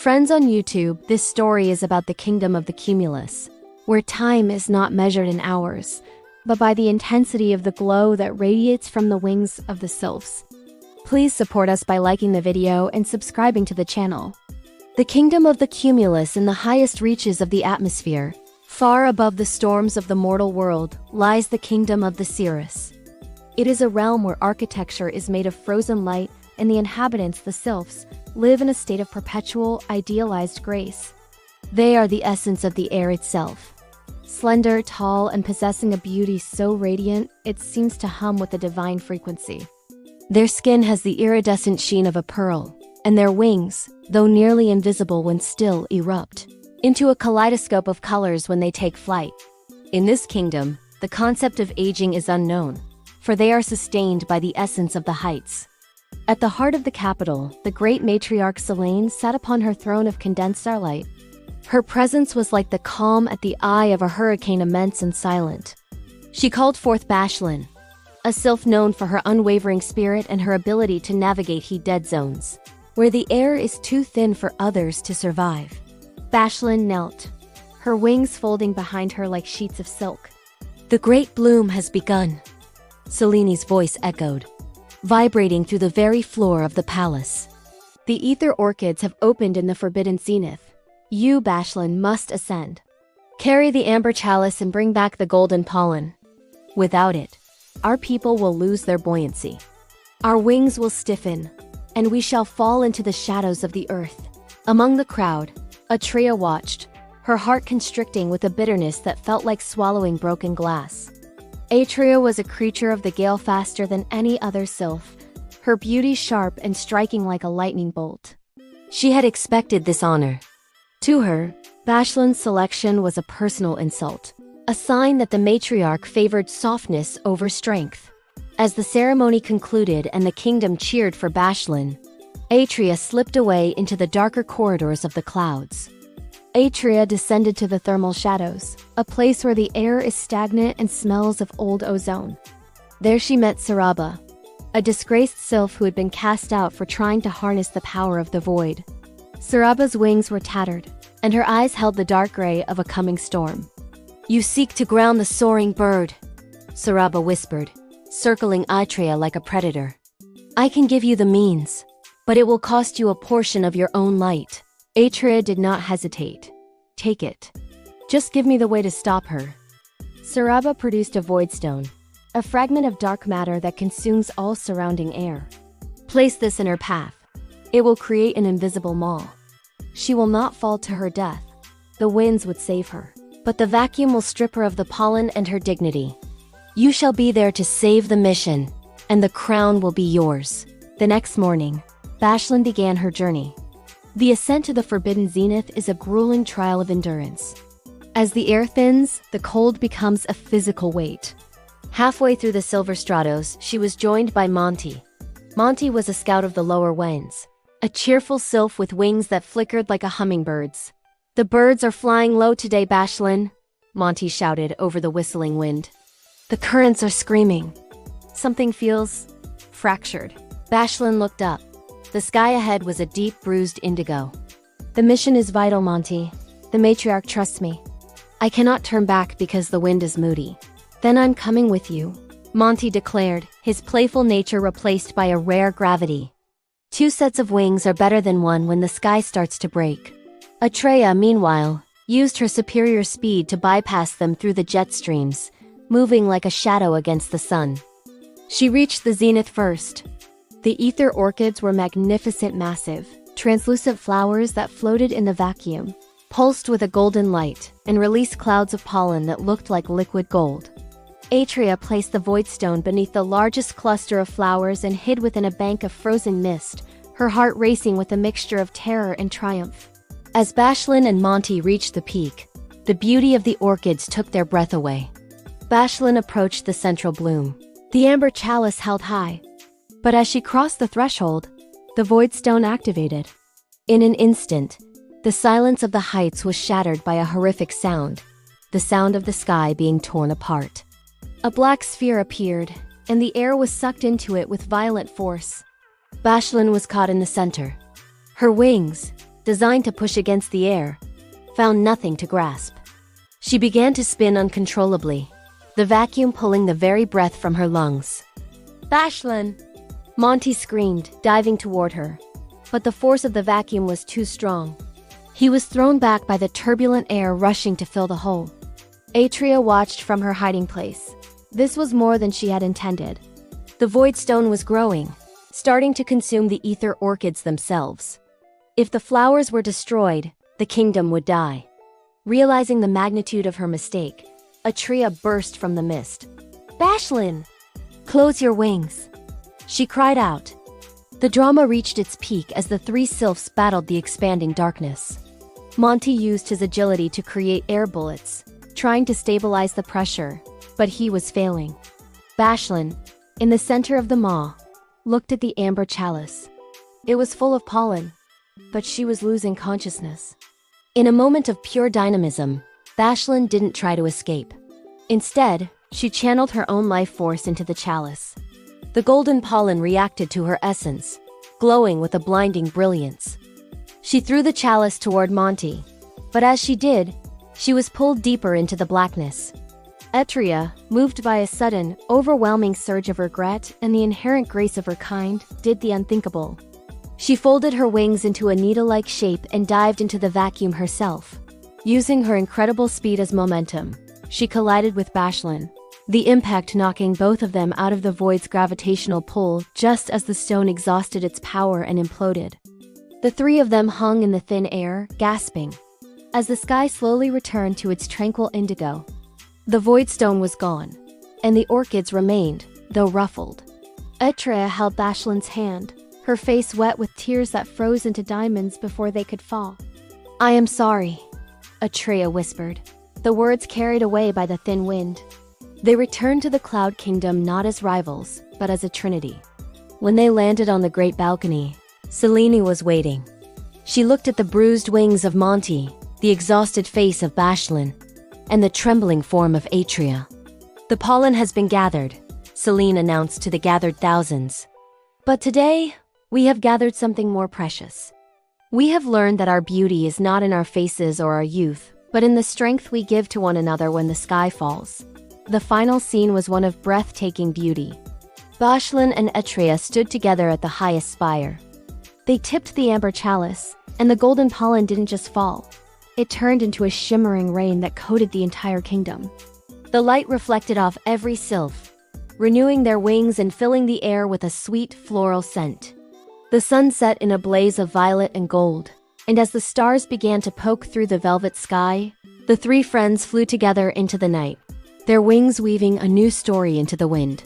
friends on YouTube, this story is about the Kingdom of the Cumulus, where time is not measured in hours, but by the intensity of the glow that radiates from the wings of the sylphs. Please support us by liking the video and subscribing to the channel. The Kingdom of the Cumulus, in the highest reaches of the atmosphere, far above the storms of the mortal world, lies the Kingdom of the Cirrus. It is a realm where architecture is made of frozen light, and the inhabitants, the sylphs, live in a state of perpetual, idealized grace. They are the essence of the air itself. Slender, tall, and possessing a beauty so radiant, it seems to hum with a divine frequency. Their skin has the iridescent sheen of a pearl, and their wings, though nearly invisible when still, erupt into a kaleidoscope of colors when they take flight. In this kingdom, the concept of aging is unknown, for they are sustained by the essence of the heights. At the heart of the capital, the great matriarch Selene sat upon her throne of condensed starlight. Her presence was like the calm at the eye of a hurricane, immense and silent. She called forth Bashlin, a sylph known for her unwavering spirit and her ability to navigate heat-dead zones, where the air is too thin for others to survive. Bashlin knelt, her wings folding behind her like sheets of silk. "The great bloom has begun," Selene's voice echoed, vibrating through the very floor of the palace. "The ether orchids have opened in the forbidden zenith. You, Bashlin, must ascend. Carry the amber chalice and bring back the golden pollen. Without it, our people will lose their buoyancy. Our wings will stiffen, and we shall fall into the shadows of the earth." Among the crowd, Atreya watched, her heart constricting with a bitterness that felt like swallowing broken glass. Atreya was a creature of the gale, faster than any other sylph, her beauty sharp and striking like a lightning bolt. She had expected this honor. To her, Bashlin's selection was a personal insult, a sign that the matriarch favored softness over strength. As the ceremony concluded and the kingdom cheered for Bashlin, Atreya slipped away into the darker corridors of the clouds. Atreya descended to the thermal shadows, a place where the air is stagnant and smells of old ozone. There she met Saraba, a disgraced sylph who had been cast out for trying to harness the power of the void. Saraba's wings were tattered, and her eyes held the dark gray of a coming storm. "You seek to ground the soaring bird," Saraba whispered, circling Atreya like a predator. "I can give you the means, but it will cost you a portion of your own light." Atreya did not hesitate. "Take it. Just give me the way to stop her." Saraba produced a voidstone, a fragment of dark matter that consumes all surrounding air. "Place this in her path. It will create an invisible mall. She will not fall to her death. The winds would save her, but the vacuum will strip her of the pollen and her dignity. You shall be there to save the mission, and the crown will be yours." The next morning, Bashlin began her journey. The ascent to the forbidden zenith is a grueling trial of endurance. As the air thins, the cold becomes a physical weight. Halfway through the silver stratos, she was joined by Monty. Monty was a scout of the lower winds, a cheerful sylph with wings that flickered like a hummingbird's. "The birds are flying low today, Bashlin," Monty shouted over the whistling wind. "The currents are screaming. Something feels fractured." Bashlin looked up. The sky ahead was a deep, bruised indigo. "The mission is vital, Monty. The matriarch trusts me. I cannot turn back because the wind is moody." "Then I'm coming with you," Monty declared, his playful nature replaced by a rare gravity. "Two sets of wings are better than one when the sky starts to break." Atreya, meanwhile, used her superior speed to bypass them through the jet streams, moving like a shadow against the sun. She reached the zenith first. The ether orchids were magnificent, massive, translucent flowers that floated in the vacuum, pulsed with a golden light, and released clouds of pollen that looked like liquid gold. Atreya placed the voidstone beneath the largest cluster of flowers and hid within a bank of frozen mist, her heart racing with a mixture of terror and triumph. As Bashlin and Monty reached the peak, the beauty of the orchids took their breath away. Bashlin approached the central bloom, the amber chalice held high. But as she crossed the threshold, the voidstone activated. In an instant, the silence of the heights was shattered by a horrific sound, the sound of the sky being torn apart. A black sphere appeared, and the air was sucked into it with violent force. Bashlin was caught in the center. Her wings, designed to push against the air, found nothing to grasp. She began to spin uncontrollably, the vacuum pulling the very breath from her lungs. "Bashlin!" Monty screamed, diving toward her. But the force of the vacuum was too strong. He was thrown back by the turbulent air rushing to fill the hole. Atria watched from her hiding place. This was more than she had intended. The void stone was growing, starting to consume the ether orchids themselves. If the flowers were destroyed, the kingdom would die. Realizing the magnitude of her mistake, Atria burst from the mist. "Bashlin! Close your wings!" she cried out. The drama reached its peak as the three sylphs battled the expanding darkness. Monty used his agility to create air bullets, trying to stabilize the pressure, but he was failing. Bashlin, in the center of the maw, looked at the amber chalice. It was full of pollen, but she was losing consciousness. In a moment of pure dynamism, Bashlin didn't try to escape. Instead, she channeled her own life force into the chalice. The golden pollen reacted to her essence, glowing with a blinding brilliance. She threw the chalice toward Monty, but as she did, she was pulled deeper into the blackness. Atria, moved by a sudden, overwhelming surge of regret and the inherent grace of her kind, did the unthinkable. She folded her wings into a needle-like shape and dived into the vacuum herself. Using her incredible speed as momentum, she collided with Bashlin, the impact knocking both of them out of the void's gravitational pull just as the stone exhausted its power and imploded. The three of them hung in the thin air, gasping. As the sky slowly returned to its tranquil indigo, the void stone was gone, and the orchids remained, though ruffled. Atria held Bashlin's hand, her face wet with tears that froze into diamonds before they could fall. "I am sorry," Atria whispered, the words carried away by the thin wind. They returned to the Cloud Kingdom not as rivals, but as a trinity. When they landed on the great balcony, Selene was waiting. She looked at the bruised wings of Monty, the exhausted face of Bashlin, and the trembling form of Atria. "The pollen has been gathered," Selene announced to the gathered thousands. "But today, we have gathered something more precious. We have learned that our beauty is not in our faces or our youth, but in the strength we give to one another when the sky falls." The final scene was one of breathtaking beauty. Bashlin and Atria stood together at the highest spire. They tipped the amber chalice, and the golden pollen didn't just fall. It turned into a shimmering rain that coated the entire kingdom. The light reflected off every sylph, renewing their wings and filling the air with a sweet floral scent. The sun set in a blaze of violet and gold, and as the stars began to poke through the velvet sky, the three friends flew together into the night, their wings weaving a new story into the wind.